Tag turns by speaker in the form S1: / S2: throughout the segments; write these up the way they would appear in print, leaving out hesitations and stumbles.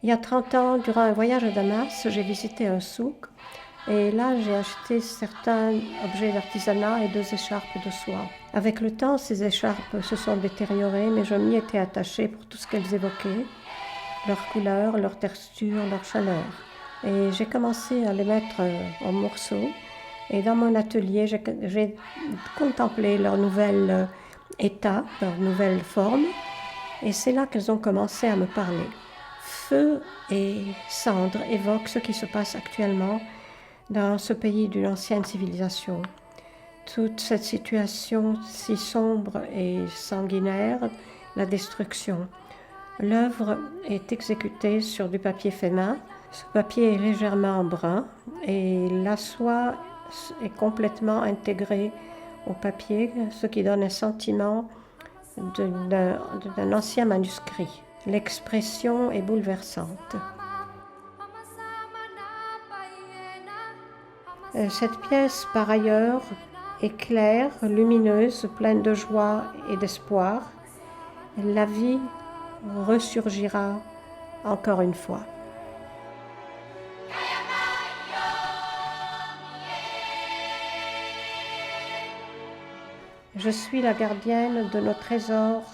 S1: Il y a 30 ans, durant un voyage à Damas, j'ai visité un souk et là j'ai acheté certains objets d'artisanat et 2 écharpes de soie. Avec le temps, ces écharpes se sont détériorées, mais je m'y étais attachée pour tout ce qu'elles évoquaient, leur couleur, leur texture, leur chaleur. Et j'ai commencé à les mettre en morceaux. Et dans mon atelier, j'ai contemplé leur nouvel état, leur nouvelle forme. Et c'est là qu'elles ont commencé à me parler. Feu et cendre évoquent ce qui se passe actuellement dans ce pays d'une ancienne civilisation. Toute cette situation si sombre et sanguinaire, la destruction. L'œuvre est exécutée sur du papier fait main. Ce papier est légèrement brun et la soie est complètement intégrée au papier, ce qui donne un sentiment d'un ancien manuscrit. L'expression est bouleversante. Cette pièce, par ailleurs, est claire, lumineuse, pleine de joie et d'espoir. La vie ressurgira encore une fois. Je suis la gardienne de nos trésors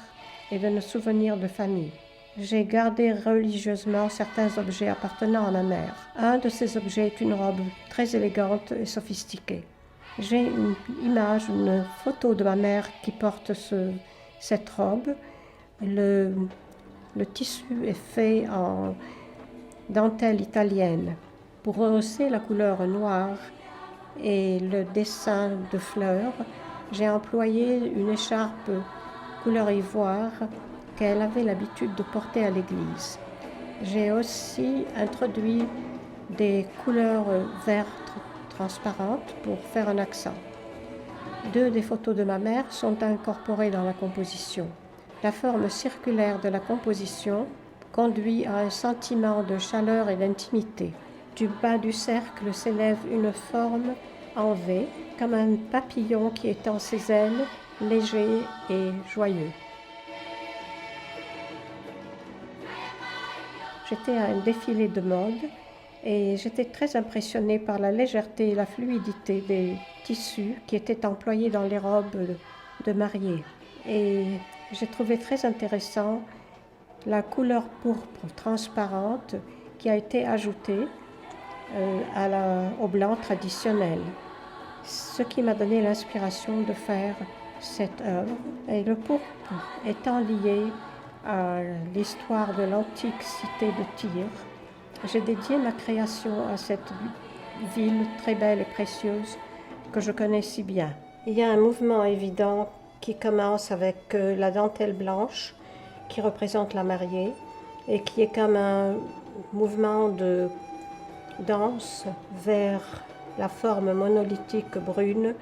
S1: et de nos souvenirs de famille. J'ai gardé religieusement certains objets appartenant à ma mère. Un de ces objets est une robe très élégante et sophistiquée. J'ai une image, une photo de ma mère qui porte cette robe. Le tissu est fait en dentelle italienne. Pour rehausser la couleur noire et le dessin de fleurs, j'ai employé une écharpe couleur ivoire qu'elle avait l'habitude de porter à l'église. J'ai aussi introduit des couleurs vertes transparentes pour faire un accent. 2 des photos de ma mère sont incorporées dans la composition. La forme circulaire de la composition conduit à un sentiment de chaleur et d'intimité. Du bas du cercle s'élève une forme en V, comme un papillon qui étend ses ailes, léger et joyeux. J'étais à un défilé de mode et j'étais très impressionnée par la légèreté et la fluidité des tissus qui étaient employés dans les robes de mariée. Et j'ai trouvé très intéressant la couleur pourpre transparente qui a été ajoutée au blanc traditionnel. Ce qui m'a donné l'inspiration de faire cette œuvre. Et le pourpre étant lié à l'histoire de l'antique cité de Tyr, j'ai dédié ma création à cette ville très belle et précieuse que je connais si bien. Il y a un mouvement évident qui commence avec la dentelle blanche qui représente la mariée et qui est comme un mouvement de danse vers la forme monolithique brune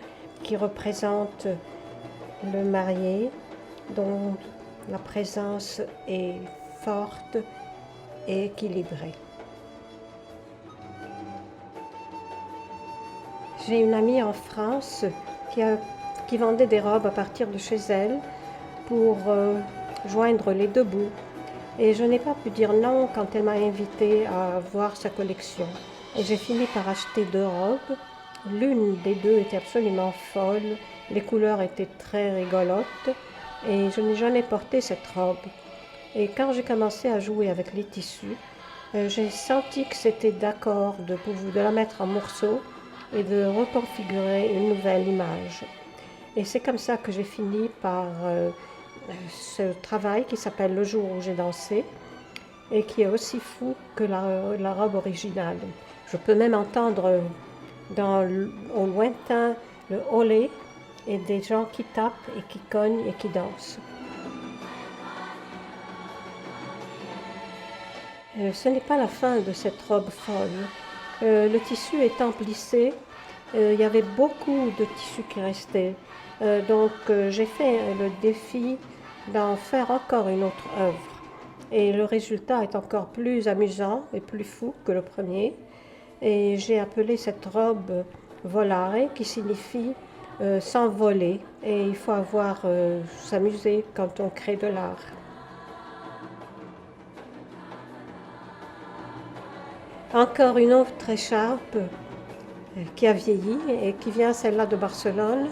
S1: qui représente le marié, dont la présence est forte et équilibrée. J'ai une amie en France qui vendait des robes à partir de chez elle pour joindre les 2 bouts. Et je n'ai pas pu dire non quand elle m'a invitée à voir sa collection. Et j'ai fini par acheter 2 robes. L'une des 2 était absolument folle, les couleurs étaient très rigolotes et je n'ai jamais porté cette robe. Et quand j'ai commencé à jouer avec les tissus, j'ai senti que c'était d'accord de la mettre en morceaux et de reconfigurer une nouvelle image. Et c'est comme ça que j'ai fini par ce travail qui s'appelle Le jour où j'ai dansé et qui est aussi fou que la robe originale. Je peux même entendre au lointain le olé et des gens qui tapent et qui cognent et qui dansent. Ce n'est pas la fin de cette robe folle. Le tissu étant plissé, il y avait beaucoup de tissu qui restait. Donc j'ai fait le défi d'en faire encore une autre œuvre. Et le résultat est encore plus amusant et plus fou que le premier. Et j'ai appelé cette robe volare, qui signifie s'envoler. Et il faut s'amuser quand on crée de l'art. Encore une autre écharpe qui a vieilli et qui vient celle-là de Barcelone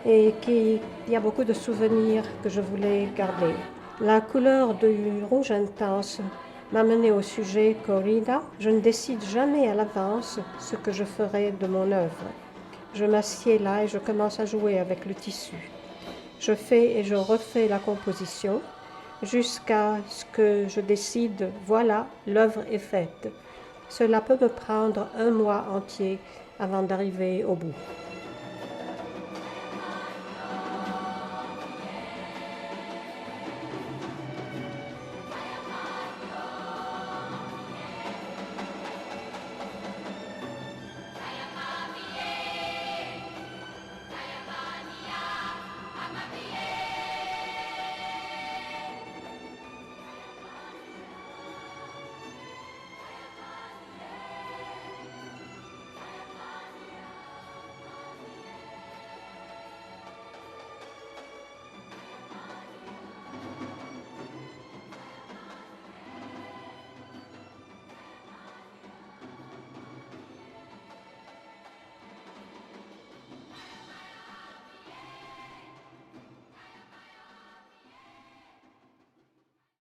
S1: et il y a beaucoup de souvenirs que je voulais garder. La couleur du rouge intense m'a mené au sujet corrida. Je ne décide jamais à l'avance ce que je ferai de mon œuvre. Je m'assieds là et je commence à jouer avec le tissu. Je fais et je refais la composition jusqu'à ce que je décide, voilà, l'œuvre est faite. Cela peut me prendre un mois entier avant d'arriver au bout.